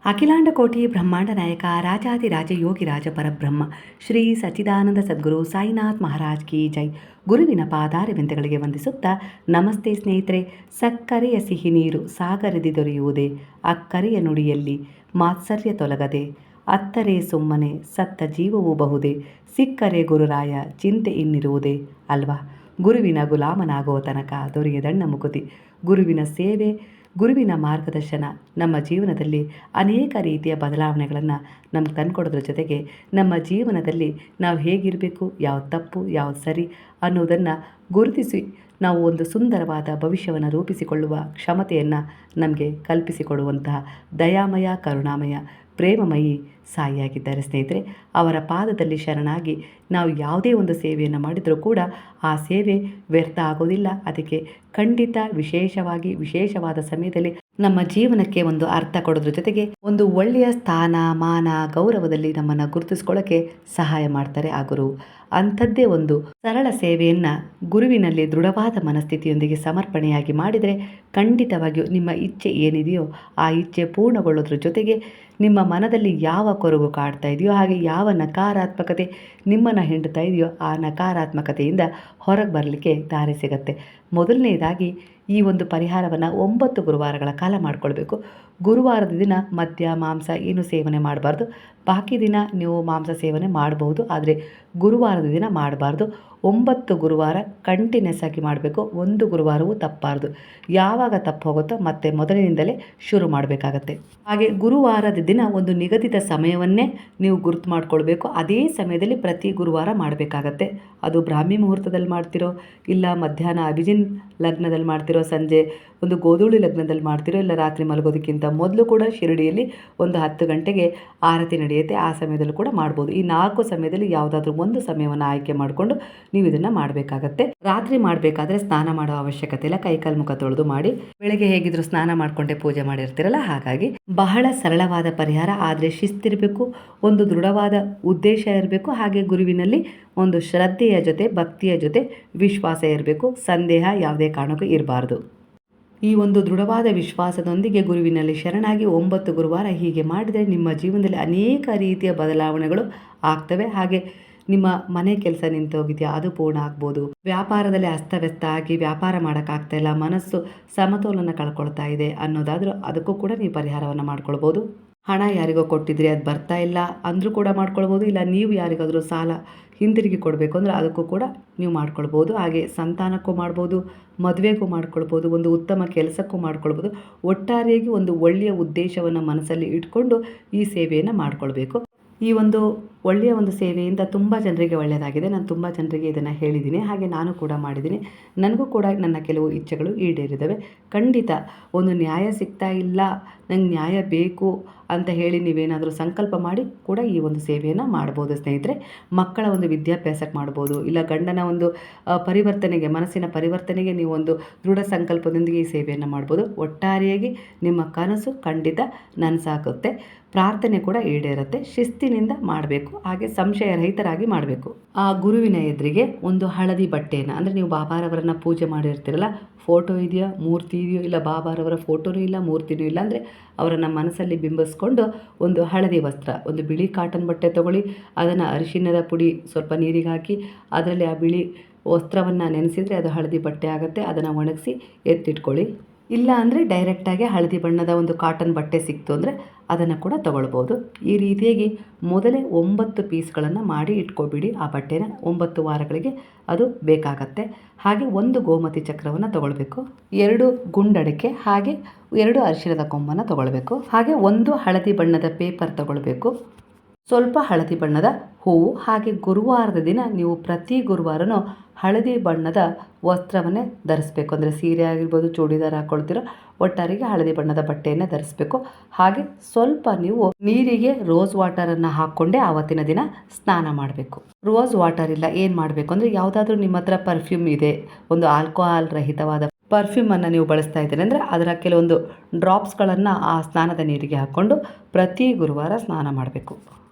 ಅಖಿಲಾಂಡ ಕೋಟಿ ಬ್ರಹ್ಮಾಂಡ ನಾಯಕ ರಾಜಾದಿರಾಜ ಯೋಗಿರಾಜ ಪರಬ್ರಹ್ಮ ಶ್ರೀ ಸಚ್ಚಿದಾನಂದ ಸದ್ಗುರು ಸಾಯಿನಾಥ್ ಮಹಾರಾಜ್ ಕಿ ಜೈ. ಗುರುವಿನ ಪಾದಾರವಿಂದಗಳಿಗೆ ವಂದಿಸುತ್ತಾ ನಮಸ್ತೆ ಸ್ನೇಹಿತರೆ. ಸಕ್ಕರೆಯ ಸಿಹಿ ನೀರು ಸಾಗರದಿ ದೊರೆಯುವುದೇ, ಅಕ್ಕರೆಯ ನುಡಿಯಲ್ಲಿ ಮಾತ್ಸರ್ಯ ತೊಲಗದೆ, ಅತ್ತರೆ ಸುಮ್ಮನೆ ಸತ್ತ ಜೀವವು ಬಹುದೇ, ಸಿಕ್ಕರೆ ಗುರುರಾಯ ಚಿಂತೆ ಇನ್ನಿರುವುದೇ ಅಲ್ವಾ. ಗುರುವಿನ ಗುಲಾಮನಾಗುವ ತನಕ ದೊರೆಯದಣ್ಣ ಮುಕುತಿ. ಗುರುವಿನ ಸೇವೆ, ಗುರುವಿನ ಮಾರ್ಗದರ್ಶನ ನಮ್ಮ ಜೀವನದಲ್ಲಿ ಅನೇಕ ರೀತಿಯ ಬದಲಾವಣೆಗಳನ್ನು ನಮ್ಗೆ ತಂದುಕೊಡೋದ್ರ ಜೊತೆಗೆ ನಮ್ಮ ಜೀವನದಲ್ಲಿ ನಾವು ಹೇಗಿರಬೇಕು, ಯಾವ್ದು ತಪ್ಪು ಯಾವ್ದು ಸರಿ ಅನ್ನೋದನ್ನು ಗುರುತಿಸಿ ನಾವು ಒಂದು ಸುಂದರವಾದ ಭವಿಷ್ಯವನ್ನು ರೂಪಿಸಿಕೊಳ್ಳುವ ಕ್ಷಮತೆಯನ್ನು ನಮಗೆ ಕಲ್ಪಿಸಿಕೊಡುವಂತಹ ದಯಾಮಯ, ಕರುಣಾಮಯ, ಪ್ರೇಮಮಯಿ ಸಾಯಿಯಾಗಿದ್ದಾರೆ ಸ್ನೇಹಿತರೆ. ಅವರ ಪಾದದಲ್ಲಿ ಶರಣಾಗಿ ನಾವು ಯಾವುದೇ ಒಂದು ಸೇವೆಯನ್ನು ಮಾಡಿದರೂ ಕೂಡ ಆ ಸೇವೆ ವ್ಯರ್ಥ ಆಗೋದಿಲ್ಲ. ಅದಕ್ಕೆ ಖಂಡಿತ ವಿಶೇಷವಾದ ಸಮಯದಲ್ಲಿ ನಮ್ಮ ಜೀವನಕ್ಕೆ ಒಂದು ಅರ್ಥ ಕೊಡೋದ್ರ ಜೊತೆಗೆ ಒಂದು ಒಳ್ಳೆಯ ಸ್ಥಾನ, ಮಾನ, ಗೌರವದಲ್ಲಿ ನಮ್ಮನ್ನು ಗುರುತಿಸ್ಕೊಳ್ಳೋಕ್ಕೆ ಸಹಾಯ ಮಾಡ್ತಾರೆ ಆ ಗುರು. ಅಂಥದ್ದೇ ಒಂದು ಸರಳ ಸೇವೆಯನ್ನು ಗುರುವಿನಲ್ಲಿ ದೃಢವಾದ ಮನಸ್ಥಿತಿಯೊಂದಿಗೆ ಸಮರ್ಪಣೆಯಾಗಿ ಮಾಡಿದರೆ ಖಂಡಿತವಾಗಿಯೂ ನಿಮ್ಮ ಇಚ್ಛೆ ಏನಿದೆಯೋ ಆ ಇಚ್ಛೆ ಪೂರ್ಣಗೊಳ್ಳೋದ್ರ ಜೊತೆಗೆ ನಿಮ್ಮ ಮನದಲ್ಲಿ ಯಾವ ಕೊರಗು ಕಾಡ್ತಾ ಇದೆಯೋ, ಹಾಗೆ ಯಾವ ನಕಾರಾತ್ಮಕತೆ ನಿಮ್ಮನ್ನು ಹಿಂಡ್ತಾ ಇದೆಯೋ ಆ ನಕಾರಾತ್ಮಕತೆಯಿಂದ ಹೊರಗೆ ಬರಲಿಕ್ಕೆ ದಾರಿ ಸಿಗತ್ತೆ. ಮೊದಲನೇದಾಗಿ ಈ ಒಂದು ಪರಿಹಾರವನ್ನು 9 ಗುರುವಾರಗಳ ಕಾಲ ಮಾಡಿಕೊಳ್ಬೇಕು. ಗುರುವಾರದ ದಿನ ಮದ್ಯ, ಮಾಂಸ ಏನು ಸೇವನೆ ಮಾಡಬಾರ್ದು. ಬಾಕಿ ದಿನ ನೀವು ಮಾಂಸ ಸೇವನೆ ಮಾಡಬಹುದು, ಆದರೆ ಗುರುವಾರದ ದಿನ ಮಾಡಬಾರ್ದು. 9 ಗುರುವಾರ ಕಂಟಿನ್ಯೂಸ್ ಆಗಿ ಮಾಡಬೇಕು. ಒಂದು ಗುರುವಾರವೂ ತಪ್ಪಬಾರ್ದು. ಯಾವಾಗ ತಪ್ಪು ಹೋಗುತ್ತೋ ಮತ್ತೆ ಮೊದಲಿನಿಂದಲೇ ಶುರು ಮಾಡಬೇಕಾಗತ್ತೆ. ಹಾಗೆ ಗುರುವಾರದ ದಿನ ಒಂದು ನಿಗದಿತ ಸಮಯವನ್ನೇ ನೀವು ಗುರುತು ಮಾಡಿಕೊಳ್ಬೇಕು. ಅದೇ ಸಮಯದಲ್ಲಿ ಪ್ರತಿ ಗುರುವಾರ ಮಾಡಬೇಕಾಗತ್ತೆ. ಅದು ಬ್ರಾಹ್ಮಿ ಮುಹೂರ್ತದಲ್ಲಿ ಮಾಡ್ತಿರೋ, ಇಲ್ಲ ಮಧ್ಯಾಹ್ನ ಅಭಿಜಿನ್ ಲಗ್ನದಲ್ಲಿ ಮಾಡ್ತಿರೋ, ಸಂಜೆ ಒಂದು ಗೋಧೂಳಿ ಲಗ್ನದಲ್ಲಿ ಮಾಡ್ತಿರೋ, ಇಲ್ಲ ರಾತ್ರಿ ಮಲಗೋದಕ್ಕಿಂತ ಮೊದಲು ಕೂಡ ಶಿರಡಿಯಲ್ಲಿ ಒಂದು 10 ಗಂಟೆಗೆ ಆರತಿ ನಡೆಯುತ್ತೆ. ಆ ಸಮಯದಲ್ಲೂ ಕೂಡ ಮಾಡ್ಬೋದು. ಈ 4 ಸಮಯದಲ್ಲಿ ಯಾವುದಾದ್ರೂ ಒಂದು ಸಮಯವನ್ನು ಆಯ್ಕೆ ಮಾಡಿಕೊಂಡು ನೀವು ಇದನ್ನು ಮಾಡಬೇಕಾಗತ್ತೆ. ರಾತ್ರಿ ಮಾಡಬೇಕಾದ್ರೆ ಸ್ನಾನ ಮಾಡೋ ಅವಶ್ಯಕತೆ ಇಲ್ಲ. ಕೈಕಾಲು ಮುಖ ತೊಳೆದು ಮಾಡಿ. ಬೆಳಗ್ಗೆ ಹೇಗಿದ್ರು ಸ್ನಾನ ಮಾಡಿಕೊಂಡೇ ಪೂಜೆ ಮಾಡಿರ್ತೀರಲ್ಲ, ಹಾಗಾಗಿ ಬಹಳ ಸರಳವಾದ ಪರಿಹಾರ. ಆದರೆ ಶಿಸ್ತಿರಬೇಕು, ಒಂದು ದೃಢವಾದ ಉದ್ದೇಶ ಇರಬೇಕು, ಹಾಗೆ ಗುರುವಿನಲ್ಲಿ ಒಂದು ಶ್ರದ್ಧೆಯ ಜೊತೆ, ಭಕ್ತಿಯ ಜೊತೆ ವಿಶ್ವಾಸ ಇರಬೇಕು. ಸಂದೇಹ ಯಾವುದೇ ಕಾರಣಕ್ಕೂ ಇರಬಾರ್ದು. ಈ ಒಂದು ದೃಢವಾದ ವಿಶ್ವಾಸದೊಂದಿಗೆ ಗುರುವಿನಲ್ಲಿ ಶರಣಾಗಿ 9 ಗುರುವಾರ ಹೀಗೆ ಮಾಡಿದರೆ ನಿಮ್ಮ ಜೀವನದಲ್ಲಿ ಅನೇಕ ರೀತಿಯ ಬದಲಾವಣೆಗಳು ಆಗ್ತವೆ. ಹಾಗೆ ನಿಮ್ಮ ಮನೆ ಕೆಲಸ ನಿಂತೋಗಿದೆಯಾ, ಅದು ಪೂರ್ಣ ಆಗ್ಬೋದು. ವ್ಯಾಪಾರದಲ್ಲಿ ಅಸ್ತವ್ಯಸ್ತ ಆಗಿ ವ್ಯಾಪಾರ ಮಾಡೋಕ್ಕಾಗ್ತಾ ಇಲ್ಲ, ಮನಸ್ಸು ಸಮತೋಲನ ಕಳ್ಕೊಳ್ತಾ ಇದೆ ಅನ್ನೋದಾದರೂ ಅದಕ್ಕೂ ಕೂಡ ನೀವು ಪರಿಹಾರವನ್ನು ಮಾಡ್ಕೊಳ್ಬೋದು. ಹಣ ಯಾರಿಗೋ ಕೊಟ್ಟಿದ್ರಿ, ಅದು ಬರ್ತಾ ಇಲ್ಲ ಅಂದರೂ ಕೂಡ ಮಾಡ್ಕೊಳ್ಬೋದು. ಇಲ್ಲ ನೀವು ಯಾರಿಗಾದರೂ ಸಾಲ ಹಿಂತಿರುಗಿ ಕೊಡಬೇಕು ಅಂದರೆ ಅದಕ್ಕೂ ಕೂಡ ನೀವು ಮಾಡ್ಕೊಳ್ಬೋದು. ಹಾಗೆ ಸಂತಾನಕ್ಕೂ ಮಾಡ್ಬೋದು, ಮದುವೆಗೂ ಮಾಡ್ಕೊಳ್ಬೋದು, ಒಂದು ಉತ್ತಮ ಕೆಲಸಕ್ಕೂ ಮಾಡ್ಕೊಳ್ಬೋದು. ಒಟ್ಟಾರೆಯಾಗಿ ಒಂದು ಒಳ್ಳೆಯ ಉದ್ದೇಶವನ್ನು ಮನಸ್ಸಲ್ಲಿ ಇಟ್ಕೊಂಡು ಈ ಸೇವೆಯನ್ನು ಮಾಡ್ಕೊಳ್ಬೇಕು. ಈ ಒಂದು ಒಳ್ಳೆಯ ಒಂದು ಸೇವೆಯಿಂದ ತುಂಬ ಜನರಿಗೆ ಒಳ್ಳೆಯದಾಗಿದೆ. ನಾನು ತುಂಬ ಜನರಿಗೆ ಇದನ್ನು ಹೇಳಿದ್ದೀನಿ, ಹಾಗೆ ನಾನು ಕೂಡ ಮಾಡಿದ್ದೀನಿ. ನನಗೂ ಕೂಡ ನನ್ನ ಕೆಲವು ಇಚ್ಛೆಗಳು ಈಡೇರಿದ್ದಾವೆ. ಖಂಡಿತ ಒಂದು ನ್ಯಾಯ ಸಿಗ್ತಾ ಇಲ್ಲ, ನಂಗೆ ನ್ಯಾಯ ಬೇಕು ಅಂತ ಹೇಳಿ ನೀವೇನಾದರೂ ಸಂಕಲ್ಪ ಮಾಡಿ ಕೂಡ ಈ ಒಂದು ಸೇವೆಯನ್ನು ಮಾಡ್ಬೋದು ಸ್ನೇಹಿತರೆ. ಮಕ್ಕಳ ಒಂದು ವಿದ್ಯಾಭ್ಯಾಸಕ್ಕೆ ಮಾಡ್ಬೋದು, ಇಲ್ಲ ಗಂಡನ ಒಂದು ಪರಿವರ್ತನೆಗೆ, ಮನಸ್ಸಿನ ಪರಿವರ್ತನೆಗೆ ನೀವು ಒಂದು ದೃಢ ಸಂಕಲ್ಪದೊಂದಿಗೆ ಈ ಸೇವೆಯನ್ನು ಮಾಡ್ಬೋದು. ಒಟ್ಟಾರೆಯಾಗಿ ನಿಮ್ಮ ಕನಸು ಖಂಡಿತ ನನಸಾಗುತ್ತೆ. ಪ್ರಾರ್ಥನೆ ಕೂಡ ಈಡೇರುತ್ತೆ. ಶಿಸ್ತಿನಿಂದ ಮಾಡಬೇಕು, ಹಾಗೆ ಸಂಶಯ ರಹಿತರಾಗಿ ಮಾಡಬೇಕು. ಆ ಗುರುವಿನ ಎದುರಿಗೆ ಒಂದು ಹಳದಿ ಬಟ್ಟೆಯನ್ನು, ಅಂದರೆ ನೀವು ಬಾಬಾರವರನ್ನು ಪೂಜೆ ಮಾಡಿರ್ತೀರಲ್ಲ, ಫೋಟೋ ಇದೆಯಾ, ಮೂರ್ತಿ ಇದೆಯೋ, ಇಲ್ಲ ಬಾಬಾರವರ ಫೋಟೋನೂ ಇಲ್ಲ, ಮೂರ್ತಿನೂ ಇಲ್ಲ ಅಂದರೆ ಅವರನ್ನು ಮನಸ್ಸಲ್ಲಿ ಬಿಂಬಿಸ್ಕೊಂಡು ಒಂದು ಹಳದಿ ವಸ್ತ್ರ, ಒಂದು ಬಿಳಿ ಕಾಟನ್ ಬಟ್ಟೆ ತೊಗೊಳ್ಳಿ. ಅದನ್ನು ಅರಿಶಿಣದ ಪುಡಿ ಸ್ವಲ್ಪ ನೀರಿಗೆ ಹಾಕಿ ಅದರಲ್ಲಿ ಆ ಬಿಳಿ ವಸ್ತ್ರವನ್ನು ನೆನೆಸಿದರೆ ಅದು ಹಳದಿ ಬಟ್ಟೆ ಆಗುತ್ತೆ. ಅದನ್ನು ಒಣಗಿಸಿ ಎತ್ತಿಟ್ಕೊಳ್ಳಿ. ಇಲ್ಲ ಅಂದರೆ ಡೈರೆಕ್ಟಾಗಿ ಹಳದಿ ಬಣ್ಣದ ಒಂದು ಕಾಟನ್ ಬಟ್ಟೆ ಸಿಕ್ತು ಅಂದರೆ ಅದನ್ನು ಕೂಡ ತಗೊಳ್ಬೋದು. ಈ ರೀತಿಯಾಗಿ ಮೊದಲೇ 9 ಪೀಸ್ಗಳನ್ನು ಮಾಡಿ ಇಟ್ಕೊಬಿಡಿ. ಆ ಬಟ್ಟೆನ 9 ವಾರಗಳಿಗೆ ಅದು ಬೇಕಾಗತ್ತೆ. ಹಾಗೆ ಒಂದು ಗೋಮತಿ ಚಕ್ರವನ್ನು ತಗೊಳ್ಬೇಕು, 2 ಗುಂಡಡಿಕೆ, ಹಾಗೆ 2 ಅರಿಶಿಣದ ಕೊಂಬನ್ನು ತಗೊಳ್ಬೇಕು. ಹಾಗೆ ಒಂದು ಹಳದಿ ಬಣ್ಣದ ಪೇಪರ್ ತಗೊಳ್ಬೇಕು, ಸ್ವಲ್ಪ ಹಳದಿ ಬಣ್ಣದ ಹೂವು. ಹಾಗೆ ಗುರುವಾರದ ದಿನ ನೀವು ಪ್ರತಿ ಗುರುವಾರನೂ ಹಳದಿ ಬಣ್ಣದ ವಸ್ತ್ರವನ್ನೇ ಧರಿಸ್ಬೇಕು. ಅಂದರೆ ಸೀರೆ ಆಗಿರ್ಬೋದು, ಚೂಡಿದಾರ ಹಾಕ್ಕೊಳ್ತೀರೋ, ಒಟ್ಟಾರೆಗೆ ಹಳದಿ ಬಣ್ಣದ ಬಟ್ಟೆಯನ್ನು ಧರಿಸ್ಬೇಕು. ಹಾಗೆ ಸ್ವಲ್ಪ ನೀವು ನೀರಿಗೆ ರೋಸ್ ವಾಟರನ್ನು ಹಾಕ್ಕೊಂಡೇ ಆವತ್ತಿನ ದಿನ ಸ್ನಾನ ಮಾಡಬೇಕು. ರೋಸ್ ವಾಟರ್ ಇಲ್ಲ, ಏನು ಮಾಡಬೇಕು ಅಂದರೆ ಯಾವುದಾದ್ರೂ ನಿಮ್ಮ ಹತ್ರ ಪರ್ಫ್ಯೂಮ್ ಇದೆ, ಒಂದು ಆಲ್ಕೋಹಾಲ್ ರಹಿತವಾದ ಪರ್ಫ್ಯೂಮನ್ನು ನೀವು ಬಳಸ್ತಾ ಇದ್ದೀರಿ ಅಂದರೆ ಅದರ ಕೆಲವೊಂದು ಡ್ರಾಪ್ಸ್ಗಳನ್ನು ಆ ಸ್ನಾನದ ನೀರಿಗೆ ಹಾಕ್ಕೊಂಡು ಪ್ರತಿ ಗುರುವಾರ ಸ್ನಾನ ಮಾಡಬೇಕು.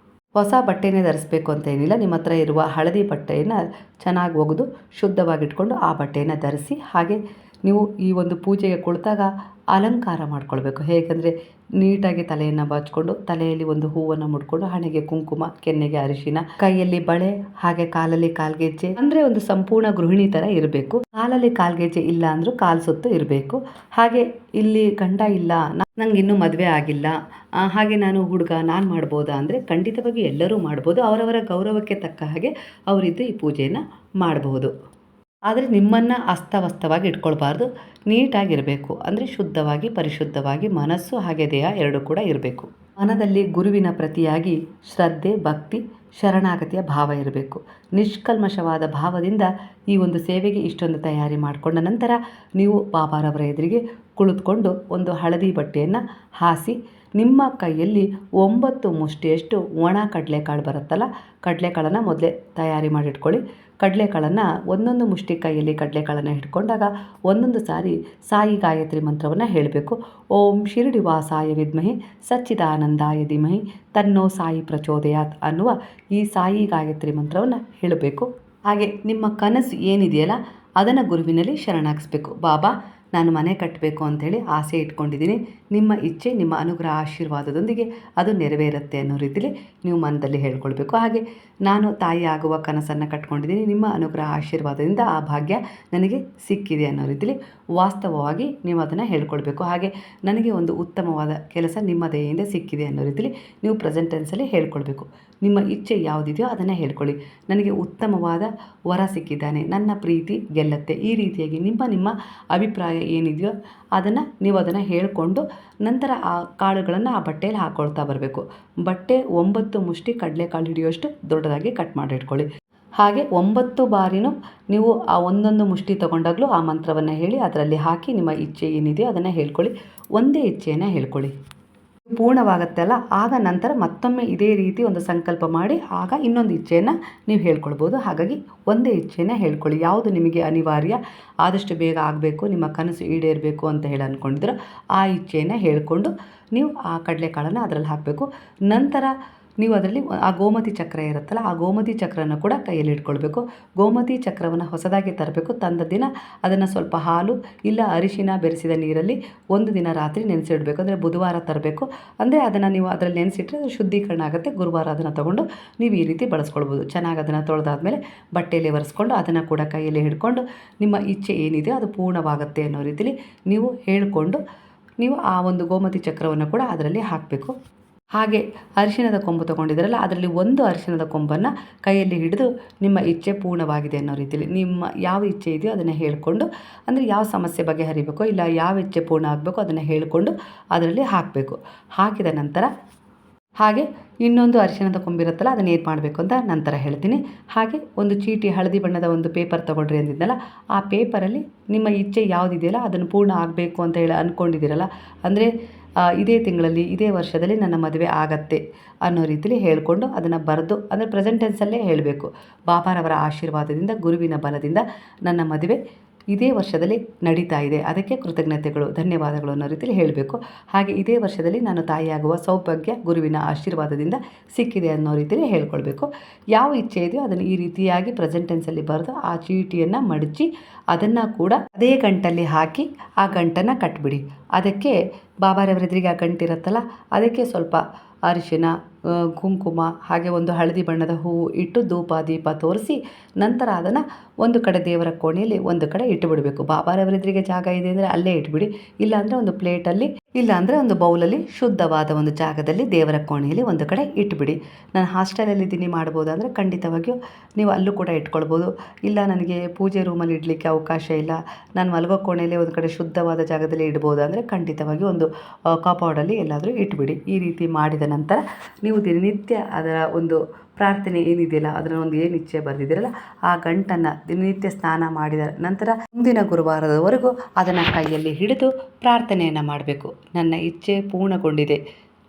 ಹೊಸ ಬಟ್ಟೆನೇ ಧರಿಸ್ಬೇಕು ಅಂತ ಏನಿಲ್ಲ. ನಿಮ್ಮ ಹತ್ರ ಇರುವ ಹಳದಿ ಬಟ್ಟೆಯನ್ನು ಚೆನ್ನಾಗಿ ಒಗೆದು ಶುದ್ಧವಾಗಿಟ್ಕೊಂಡು ಆ ಬಟ್ಟೆಯನ್ನು ಧರಿಸಿ. ಹಾಗೆ ನೀವು ಈ ಒಂದು ಪೂಜೆಗೆ ಕುಳಿತಾಗ ಅಲಂಕಾರ ಮಾಡ್ಕೊಳ್ಬೇಕು. ಹೇಗೆಂದರೆ ನೀಟಾಗಿ ತಲೆಯನ್ನು ಬಾಚಿಕೊಂಡು, ತಲೆಯಲ್ಲಿ ಒಂದು ಹೂವನ್ನು ಮುಡ್ಕೊಂಡು, ಹಣೆಗೆ ಕುಂಕುಮ, ಕೆನ್ನೆಗೆ ಅರಿಶಿನ, ಕೈಯಲ್ಲಿ ಬಳೆ, ಹಾಗೆ ಕಾಲಲ್ಲಿ ಕಾಲ್ಗೆಜ್ಜೆ, ಅಂದರೆ ಒಂದು ಸಂಪೂರ್ಣ ಗೃಹಿಣಿ ಥರ ಇರಬೇಕು. ಕಾಲಲ್ಲಿ ಕಾಲ್ಗೆಜ್ಜೆ ಇಲ್ಲ ಅಂದರೂ ಕಾಲು ಸುತ್ತು ಇರಬೇಕು. ಹಾಗೆ ಇಲ್ಲಿ ಗಂಡ ಇಲ್ಲ, ನಂಗೆ ಇನ್ನೂ ಮದುವೆ ಆಗಿಲ್ಲ, ಹಾಗೆ ನಾನು ಹುಡುಗ, ನಾನು ಮಾಡ್ಬೋದಾ ಅಂದರೆ ಖಂಡಿತವಾಗಿ ಎಲ್ಲರೂ ಮಾಡ್ಬೋದು. ಅವರವರ ಗೌರವಕ್ಕೆ ತಕ್ಕ ಹಾಗೆ ಅವರಿದ್ದು ಈ ಪೂಜೆಯನ್ನು ಮಾಡಬಹುದು. ಆದರೆ ನಿಮ್ಮನ್ನು ಅಸ್ತವ್ಯಸ್ತವಾಗಿ ಇಟ್ಕೊಳ್ಬಾರ್ದು. ನೀಟಾಗಿರಬೇಕು. ಅಂದರೆ ಶುದ್ಧವಾಗಿ, ಪರಿಶುದ್ಧವಾಗಿ ಮನಸ್ಸು ಹಾಗೆ ದೇಹ ಎರಡೂ ಕೂಡ ಇರಬೇಕು. ಮನದಲ್ಲಿ ಗುರುವಿನ ಪ್ರತಿಯಾಗಿ ಶ್ರದ್ಧೆ, ಭಕ್ತಿ, ಶರಣಾಗತಿಯ ಭಾವ ಇರಬೇಕು. ನಿಷ್ಕಲ್ಮಶವಾದ ಭಾವದಿಂದ ಈ ಒಂದು ಸೇವೆಗೆ ಇಷ್ಟೊಂದು ತಯಾರಿ ಮಾಡಿಕೊಂಡ ನಂತರ ನೀವು ಬಾಬಾರವರ ಎದುರಿಗೆ ಕುಳಿತುಕೊಂಡು ಒಂದು ಹಳದಿ ಬಟ್ಟೆಯನ್ನು ಹಾಸಿ, ನಿಮ್ಮ ಕೈಯಲ್ಲಿ 9 ಮುಷ್ಟಿಯಷ್ಟು ಒಣ ಕಡಲೆಕಾಳು ಬರುತ್ತಲ್ಲ, ಕಡಲೆಕಾಳನ್ನು ಮೊದಲೇ ತಯಾರಿ ಮಾಡಿಟ್ಕೊಳ್ಳಿ. ಕಡಲೆಕಾಳನ್ನು ಒಂದೊಂದು ಮುಷ್ಟಿ ಕೈಯಲ್ಲಿ ಕಡಲೆಕಾಳನ್ನು ಹಿಡ್ಕೊಂಡಾಗ ಒಂದೊಂದು ಸಾರಿ ಸಾಯಿ ಗಾಯತ್ರಿ ಮಂತ್ರವನ್ನು ಹೇಳಬೇಕು. ಓಂ ಶಿರಡಿ ವಾಸಾಯ ವಿದ್ಮಹೆ ಸಚ್ಚಿದಾನಂದಾಯ ಧೀಮಹಿ ತನ್ನೋ ಸಾಯಿ ಪ್ರಚೋದಯಾತ್ ಅನ್ನುವ ಈ ಸಾಯಿ ಗಾಯತ್ರಿ ಮಂತ್ರವನ್ನು ಹೇಳಬೇಕು. ಹಾಗೆ ನಿಮ್ಮ ಕನಸು ಏನಿದೆಯಲ್ಲ ಅದನ್ನು ಗುರುವಿನಲ್ಲಿ ಶರಣಾಗಿಸ್ಬೇಕು. ಬಾಬಾ, ನಾನು ಮನೆ ಕಟ್ಟಬೇಕು ಅಂಥೇಳಿ ಆಸೆ ಇಟ್ಕೊಂಡಿದ್ದೀನಿ, ನಿಮ್ಮ ಇಚ್ಛೆ, ನಿಮ್ಮ ಅನುಗ್ರಹ, ಆಶೀರ್ವಾದದೊಂದಿಗೆ ಅದು ನೆರವೇರುತ್ತೆ ಅನ್ನೋ ರೀತಿಯಲ್ಲಿ ನೀವು ಮನದಲ್ಲಿ ಹೇಳ್ಕೊಳ್ಬೇಕು. ಹಾಗೆ ನಾನು ತಾಯಿ ಆಗುವ ಕನಸನ್ನು ಕಟ್ಕೊಂಡಿದ್ದೀನಿ, ನಿಮ್ಮ ಅನುಗ್ರಹ ಆಶೀರ್ವಾದದಿಂದ ಆ ಭಾಗ್ಯ ನನಗೆ ಸಿಕ್ಕಿದೆ ಅನ್ನೋ ರೀತಿಯಲ್ಲಿ ವಾಸ್ತವವಾಗಿ ನೀವು ಅದನ್ನು ಹೇಳ್ಕೊಳ್ಬೇಕು. ಹಾಗೆ ನನಗೆ ಒಂದು ಉತ್ತಮವಾದ ಕೆಲಸ ನಿಮ್ಮ ದಯೆಯಿಂದ ಸಿಕ್ಕಿದೆ ಅನ್ನೋ ರೀತಿಯಲ್ಲಿ ನೀವು ಪ್ರೆಸೆಂಟ್ ಟೆನ್ಸಲ್ಲಿ ಹೇಳ್ಕೊಳ್ಬೇಕು. ನಿಮ್ಮ ಇಚ್ಛೆ ಯಾವುದಿದೆಯೋ ಅದನ್ನು ಹೇಳ್ಕೊಳ್ಳಿ. ನನಗೆ ಉತ್ತಮವಾದ ವರ ಸಿಕ್ಕಿದ್ದಾನೆ, ನನ್ನ ಪ್ರೀತಿ ಗೆಲ್ಲತ್ತೆ, ಈ ರೀತಿಯಾಗಿ ನಿಮ್ಮ ಅಭಿಪ್ರಾಯ ಏನಿದೆಯೋ ನೀವು ಅದನ್ನು ಹೇಳಿಕೊಂಡು ನಂತರ ಆ ಕಾಳುಗಳನ್ನು ಆ ಬಟ್ಟೆಯಲ್ಲಿ ಹಾಕ್ಕೊಳ್ತಾ ಬರಬೇಕು. ಬಟ್ಟೆ 9 ಮುಷ್ಟಿ ಕಡಲೆಕಾಳು ಹಿಡಿಯೋಷ್ಟು ದೊಡ್ಡದಾಗಿ ಕಟ್ ಮಾಡಿಟ್ಕೊಳ್ಳಿ. ಹಾಗೆ 9 ಬಾರಿನೂ ನೀವು ಆ ಒಂದೊಂದು ಮುಷ್ಟಿ ತೊಗೊಂಡಾಗಲೂ ಆ ಮಂತ್ರವನ್ನು ಹೇಳಿ ಅದರಲ್ಲಿ ಹಾಕಿ ನಿಮ್ಮ ಇಚ್ಛೆ ಏನಿದೆಯೋ ಅದನ್ನು ಹೇಳ್ಕೊಳ್ಳಿ. ಒಂದೇ ಇಚ್ಛೆಯನ್ನು ಹೇಳ್ಕೊಳ್ಳಿ. ಪೂರ್ಣವಾಗುತ್ತಲ್ಲ ಆಗ ನಂತರ ಮತ್ತೊಮ್ಮೆ ಇದೇ ರೀತಿ ಒಂದು ಸಂಕಲ್ಪ ಮಾಡಿ ಆಗ ಇನ್ನೊಂದು ಇಚ್ಛೆಯನ್ನು ನೀವು ಹೇಳ್ಕೊಳ್ಬೋದು. ಹಾಗಾಗಿ ಒಂದೇ ಇಚ್ಛೆಯನ್ನು ಹೇಳ್ಕೊಳ್ಳಿ. ಯಾವುದು ನಿಮಗೆ ಅನಿವಾರ್ಯ, ಆದಷ್ಟು ಬೇಗ ಆಗಬೇಕು, ನಿಮ್ಮ ಕನಸು ಈಡೇರಬೇಕು ಅಂತ ಹೇಳಿ ಅಂದ್ಕೊಂಡಿದ್ರೆ ಆ ಇಚ್ಛೆಯನ್ನು ಹೇಳಿಕೊಂಡು ನೀವು ಆ ಕಡಲೆಕಾಳನ್ನು ಅದರಲ್ಲಿ ಹಾಕಬೇಕು. ನಂತರ ನೀವು ಅದರಲ್ಲಿ ಆ ಗೋಮತಿ ಚಕ್ರ ಇರುತ್ತಲ್ಲ, ಆ ಗೋಮತಿ ಚಕ್ರನ ಕೂಡ ಕೈಯಲ್ಲಿ ಇಟ್ಕೊಳ್ಬೇಕು. ಗೋಮತಿ ಚಕ್ರವನ್ನು ಹೊಸದಾಗಿ ತರಬೇಕು. ತಂದ ದಿನ ಅದನ್ನು ಸ್ವಲ್ಪ ಹಾಲು ಇಲ್ಲ ಅರಿಶಿನ ಬೆರೆಸಿದ ನೀರಲ್ಲಿ 1 ದಿನ ರಾತ್ರಿ ನೆನೆಸಿಡಬೇಕು. ಅಂದರೆ ಬುಧವಾರ ತರಬೇಕು. ಅಂದರೆ ಅದನ್ನು ನೀವು ಅದರಲ್ಲಿ ನೆನೆಸಿಟ್ರೆ ಅದು ಶುದ್ಧೀಕರಣ ಆಗುತ್ತೆ. ಗುರುವಾರ ಅದನ್ನು ತೊಗೊಂಡು ನೀವು ಈ ರೀತಿ ಬಳಸ್ಕೊಳ್ಬೋದು. ಚೆನ್ನಾಗಿ ಅದನ್ನು ತೊಳೆದಾದ್ಮೇಲೆ ಬಟ್ಟೆಯಲ್ಲಿ ಒರೆಸ್ಕೊಂಡು ಅದನ್ನು ಕೂಡ ಕೈಯಲ್ಲಿ ಹಿಡ್ಕೊಂಡು ನಿಮ್ಮ ಇಚ್ಛೆ ಏನಿದೆಯೋ ಅದು ಪೂರ್ಣವಾಗುತ್ತೆ ಅನ್ನೋ ರೀತಿಯಲ್ಲಿ ನೀವು ಹೇಳಿಕೊಂಡು ನೀವು ಆ ಒಂದು ಗೋಮತಿ ಚಕ್ರವನ್ನು ಕೂಡ ಅದರಲ್ಲಿ ಹಾಕಬೇಕು. ಹಾಗೆ ಅರಿಶಿಣದ ಕೊಂಬು ತೊಗೊಂಡಿದ್ದೀರಲ್ಲ ಅದರಲ್ಲಿ ಒಂದು ಅರಿಶಿಣದ ಕೊಂಬನ್ನು ಕೈಯಲ್ಲಿ ಹಿಡಿದು ನಿಮ್ಮ ಇಚ್ಛೆ ಪೂರ್ಣವಾಗಿದೆ ಅನ್ನೋ ರೀತಿಯಲ್ಲಿ ನಿಮ್ಮ ಯಾವ ಇಚ್ಛೆ ಇದೆಯೋ ಅದನ್ನು ಹೇಳಿಕೊಂಡು, ಅಂದರೆ ಯಾವ ಸಮಸ್ಯೆ ಬಗೆಹರಿಬೇಕೋ ಇಲ್ಲ ಯಾವ ಇಚ್ಛೆ ಪೂರ್ಣ ಆಗಬೇಕೋ ಅದನ್ನು ಹೇಳಿಕೊಂಡು ಅದರಲ್ಲಿ ಹಾಕಬೇಕು. ಹಾಕಿದ ನಂತರ ಹಾಗೆ ಇನ್ನೊಂದು ಅರಿಶಿಣದ ಕೊಂಬಿರುತ್ತಲ್ಲ ಅದನ್ನು ಏನು ಮಾಡಬೇಕು ಅಂತ ನಂತರ ಹೇಳ್ತೀನಿ. ಹಾಗೆ ಒಂದು ಚೀಟಿ ಹಳದಿ ಬಣ್ಣದ ಒಂದು ಪೇಪರ್ ತೊಗೊಳ್ರಿ ಅಂದಿದ್ದಲ್ಲ, ಆ ಪೇಪರಲ್ಲಿ ನಿಮ್ಮ ಇಚ್ಛೆ ಯಾವುದಿದೆಯಲ್ಲ ಅದನ್ನು ಪೂರ್ಣ ಆಗಬೇಕು ಅಂತ ಹೇಳಿ ಅಂದ್ಕೊಂಡಿದ್ದೀರಲ್ಲ, ಅಂದರೆ ಇದೇ ತಿಂಗಳಲ್ಲಿ ಇದೇ ವರ್ಷದಲ್ಲಿ ನನ್ನ ಮದುವೆ ಆಗತ್ತೆ ಅನ್ನೋ ರೀತಿಯಲ್ಲಿ ಹೇಳಿಕೊಂಡು ಅದನ್ನು ಬರೆದು, ಅಂದರೆ ಪ್ರೆಸೆಂಟ್ ಟೆನ್ಸಲ್ಲೇ ಹೇಳಬೇಕು. ಬಾಬಾರವರ ಆಶೀರ್ವಾದದಿಂದ, ಗುರುವಿನ ಬಲದಿಂದ ನನ್ನ ಮದುವೆ ಇದೇ ವರ್ಷದಲ್ಲಿ ನಡೀತಾ ಇದೆ, ಅದಕ್ಕೆ ಕೃತಜ್ಞತೆಗಳು, ಧನ್ಯವಾದಗಳು ಅನ್ನೋ ರೀತಿಯಲ್ಲಿ ಹೇಳಬೇಕು. ಹಾಗೆ ಇದೇ ವರ್ಷದಲ್ಲಿ ನಾನು ತಾಯಿಯಾಗುವ ಸೌಭಾಗ್ಯ ಗುರುವಿನ ಆಶೀರ್ವಾದದಿಂದ ಸಿಕ್ಕಿದೆ ಅನ್ನೋ ರೀತಿಯಲ್ಲಿ ಹೇಳ್ಕೊಳ್ಬೇಕು. ಯಾವ ಇಚ್ಛೆ ಇದೆಯೋ ಅದನ್ನು ಈ ರೀತಿಯಾಗಿ ಪ್ರೆಸೆಂಟ್ ಟೆನ್ಸಲ್ಲಿ ಬರೆದು ಆ ಚೀಟಿಯನ್ನು ಮಡಚಿ ಅದನ್ನು ಕೂಡ ಅದೇ ಗಂಟಲ್ಲಿ ಹಾಕಿ ಆ ಗಂಟನ್ನು ಕಟ್ಬಿಡಿ. ಅದಕ್ಕೆ ಬಾಬಾರವರೆದುರಿಗೆ ಆ ಗಂಟಿರುತ್ತಲ್ಲ ಅದಕ್ಕೆ ಸ್ವಲ್ಪ ಅರಿಶಿನ, ಕುಂಕುಮ ಹಾಗೆ ಒಂದು ಹಳದಿ ಬಣ್ಣದ ಹೂವು ಇಟ್ಟು ಧೂಪ ದೀಪ ತೋರಿಸಿ ನಂತರ ಅದನ್ನು ಒಂದು ಕಡೆ ದೇವರ ಕೋಣೆಯಲ್ಲಿ ಒಂದು ಕಡೆ ಇಟ್ಟುಬಿಡಬೇಕು. ಬಾಬಾರವರೆದುರಿಗೆ ಜಾಗ ಇದೆ ಅಂದರೆ ಅಲ್ಲೇ ಇಟ್ಬಿಡಿ, ಇಲ್ಲಾಂದರೆ ಒಂದು ಪ್ಲೇಟಲ್ಲಿ, ಇಲ್ಲಾಂದರೆ ಒಂದು ಬೌಲಲ್ಲಿ ಶುದ್ಧವಾದ ಒಂದು ಜಾಗದಲ್ಲಿ ದೇವರ ಕೋಣೆಯಲ್ಲಿ ಒಂದು ಕಡೆ ಇಟ್ಬಿಡಿ. ನಾನು ಹಾಸ್ಟೆಲಲ್ಲಿದ್ದೀನಿ ಮಾಡ್ಬೋದು ಅಂದರೆ ಖಂಡಿತವಾಗಿಯೂ ನೀವು ಅಲ್ಲೂ ಕೂಡ ಇಟ್ಕೊಳ್ಬೋದು. ಇಲ್ಲ ನನಗೆ ಪೂಜೆ ರೂಮಲ್ಲಿ ಇಡಲಿಕ್ಕೆ ಅವಕಾಶ ಇಲ್ಲ, ನಾನು ಮಲಗೋ ಕೋಣೆಯಲ್ಲಿ ಒಂದು ಕಡೆ ಶುದ್ಧವಾದ ಜಾಗದಲ್ಲಿ ಇಡ್ಬೋದು ಅಂದರೆ ಖಂಡಿತವಾಗಿ ಒಂದು ಕಾಪೌಡಲ್ಲಿ ಎಲ್ಲಾದರೂ ಇಟ್ಬಿಡಿ. ಈ ರೀತಿ ಮಾಡಿದ ನಂತರ ನೀವು ದಿನನಿತ್ಯ ಅದರ ಒಂದು ಪ್ರಾರ್ಥನೆ ಏನಿದೆಯಲ್ಲ ಅದರ ಒಂದು ಏನು ಇಚ್ಛೆ ಬರೆದಿದ್ದೀರಲ್ಲ ಆ ಗಂಟನ್ನು ದಿನನಿತ್ಯ ಸ್ನಾನ ಮಾಡಿದ ನಂತರ ಮುಂದಿನ ಗುರುವಾರದವರೆಗೂ ಅದನ್ನು ಕೈಯಲ್ಲಿ ಹಿಡಿದು ಪ್ರಾರ್ಥನೆಯನ್ನು ಮಾಡಬೇಕು. ನನ್ನ ಇಚ್ಛೆ ಪೂರ್ಣಗೊಂಡಿದೆ,